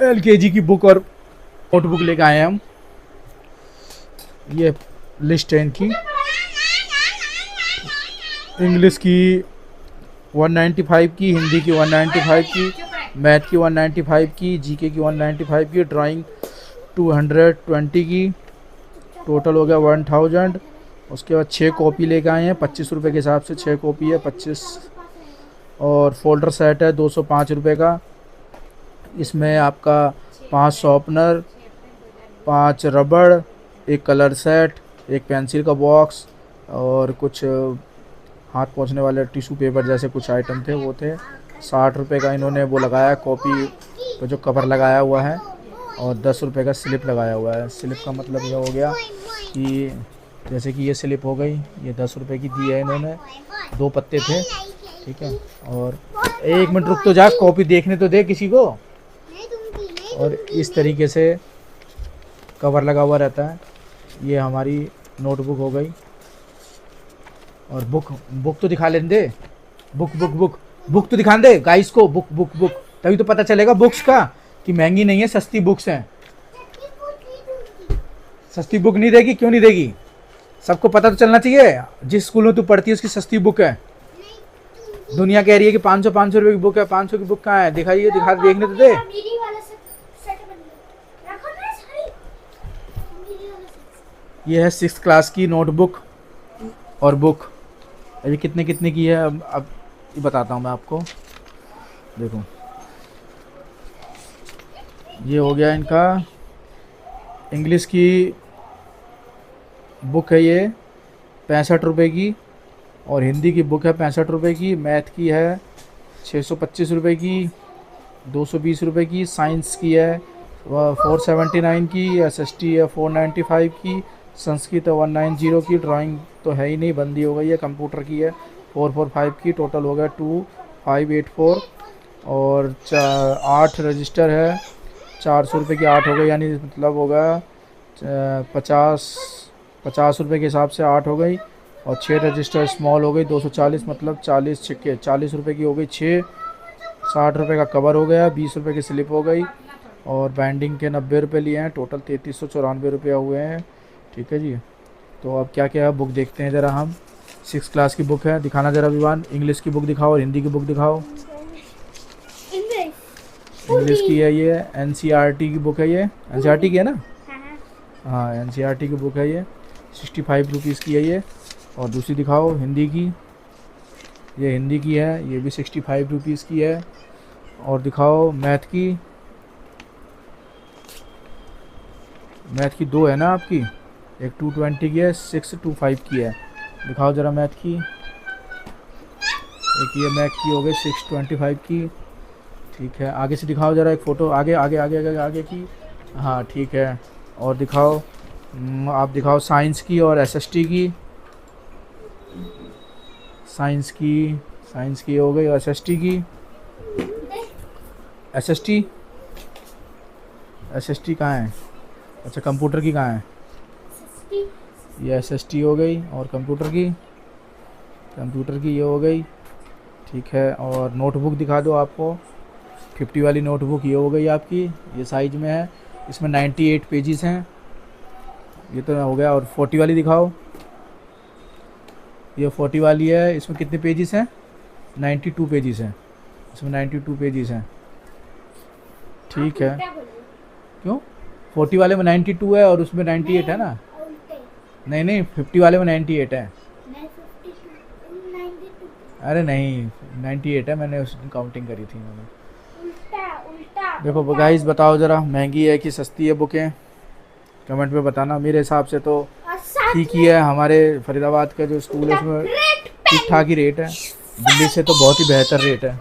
LKG की book और notebook लेके आए हैं हम। ये लिस्ट है इनकी। इंग्लिश की 195 की, हिंदी की 195 की, मैथ की 195 की, जीके की 195 की, ड्राइंग 220 की, टोटल हो गया 1000। उसके बाद 6 कॉपी लेके आए हैं 25 रुपये के हिसाब से। 6 कॉपी है 25। और फोल्डर सेट है 205 रुपये का। इसमें आपका 5 शॉर्पनर, 5 रबड़, एक कलर सेट, एक पेंसिल का बॉक्स और कुछ हाथ पोंछने वाले टिश्यू पेपर जैसे कुछ आइटम थे वो थे। 60 रुपये का इन्होंने वो लगाया कॉपी पर जो कवर लगाया हुआ है, और 10 रुपये का स्लिप लगाया हुआ है। स्लिप का मतलब ये हो गया कि जैसे कि ये स्लिप हो गई, ये 10 रुपये की दी है इन्होंने। 2 पत्ते थे, ठीक है। और 1 मिनट रुक तो जा, कॉपी देखने तो दे किसी को। और इस तरीके से कवर लगा हुआ रहता है। ये हमारी नोटबुक हो गई। और बुक तो दिखा लेने दे। बुक तो दिखा दे गाइस को। बुक तभी तो पता चलेगा बुक्स का कि महंगी नहीं है, सस्ती बुक्स हैं। सस्ती बुक नहीं देगी? क्यों नहीं देगी? सबको पता तो चलना चाहिए। जिस स्कूल में तू पढ़ती है उसकी सस्ती बुक है। दुनिया कह रही है कि 500 रुपये की बुक है। 500 की बुक कहाँ है? दिखाइए, देखने तो दे। ये है 6th क्लास की नोटबुक और बुक। अभी कितने की है अब ये बताता हूँ मैं आपको। देखो, ये हो गया इनका। इंग्लिश की बुक है ये 65 रुपये की, और हिंदी की बुक है 65 रुपये की। मैथ की है 625 रुपये की, 220 रुपये की। साइंस की है 479 की। SST है 495 की। संस्कृत है 190 की। ड्राइंग तो है ही नहीं, बंदी हो गई है। कंप्यूटर की है 445 की। टोटल हो गया 2584। और 8 रजिस्टर है 400 रुपये की 8 हो गई, यानी मतलब हो गया 50 रुपये के हिसाब से 8 हो गई। और 6 रजिस्टर स्मॉल हो गई 240, मतलब 40 छिक्के 40 रुपये की हो गई 6। 60 रुपये का कवर हो गया, 20 रुपये की स्लिप हो गई। और बाइंडिंग के 90 रुपये लिए हैं। टोटल 3394 रुपये हुए हैं, ठीक है जी। तो अब क्या क्या है बुक देखते हैं ज़रा हम। 6 क्लास की बुक है, दिखाना ज़रा विवान। इंग्लिश की बुक दिखाओ और हिंदी की बुक दिखाओ। इंग्लिश की है ये NCERT की बुक है। ये NCERT की है ना? हाँ, NCERT की बुक है ये। 65 रुपीज़ की है ये। और दूसरी दिखाओ हिंदी की। ये हिंदी की है, ये भी 65 रुपीज़ की है। और दिखाओ मैथ की। मैथ की 2 है ना आपकी, एक 220 की है, 625 की है। दिखाओ ज़रा मैथ की। एक ये मैथ की हो गई 625 की, ठीक है। आगे से दिखाओ ज़रा एक फ़ोटो, आगे की। हाँ ठीक है। और दिखाओ, आप दिखाओ साइंस की और SST की। साइंस की हो गई और SST की। SST कहाँ है? अच्छा, कंप्यूटर की कहाँ है? ये SST हो गई। और कंप्यूटर की ये हो गई, ठीक है। और नोटबुक दिखा दो आपको। 50 वाली नोटबुक ये हो गई आपकी, ये साइज में है। इसमें 98 पेजेस हैं, ये तो हो गया। और 40 वाली दिखाओ। ये 40 वाली है, इसमें कितने पेजेस हैं? 92 पेजेस हैं। इसमें 92 पेजेस हैं, ठीक है। क्यों? 40 वाले में 92 है और उसमें 98 है ना? नहीं, 50 वाले में 98 है। अरे नहीं, 98 है, मैंने उस दिन काउंटिंग करी थी मैंने। देखो गाइस, बताओ ज़रा महंगी है कि सस्ती है बुकें? कमेंट में बताना। मेरे हिसाब से तो ठीक ही है। हमारे फरीदाबाद का जो स्कूल है उसमें ठीक ठाक ही रेट है। दिल्ली से तो बहुत ही बेहतर रेट है।